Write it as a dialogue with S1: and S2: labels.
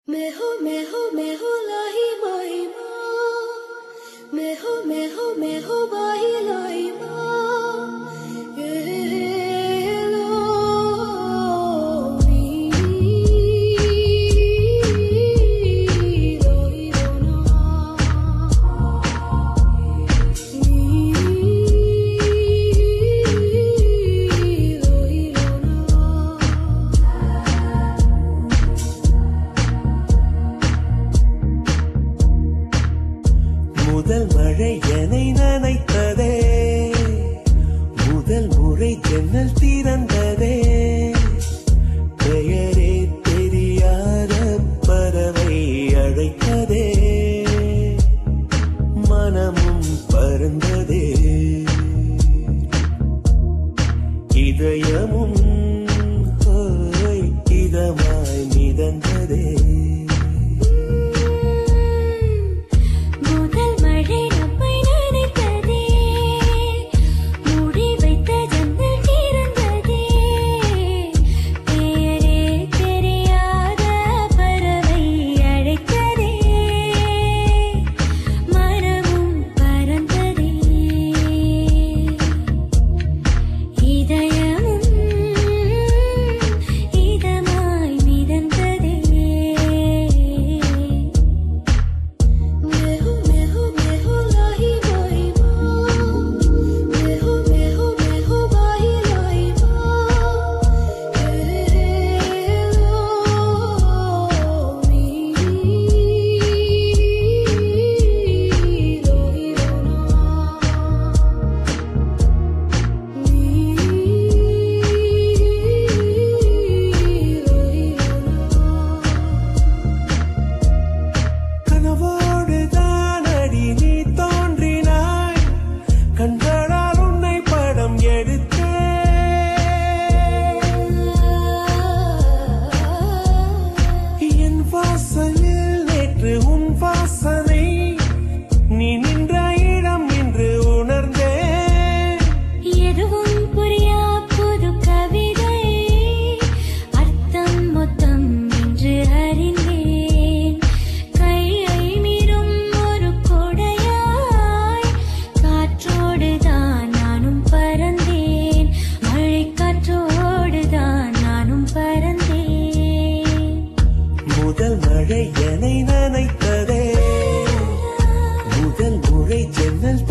S1: मैं हो लाही माही माँ मैं हो बाही लाई माँ ये लो रोई रोना रोई रोना
S2: முதல் மழை என்னை நனைத்ததே முதல் முறை ஜன்னல் திறந்ததே பெயரே தெரியாத பறவை அழைத்ததே மனமும் பறந்ததே இதயமும் இதமாய் மிதந்ததே முதல் மழை என்னை நனைத்ததே முதல் முறை ஜன்னல்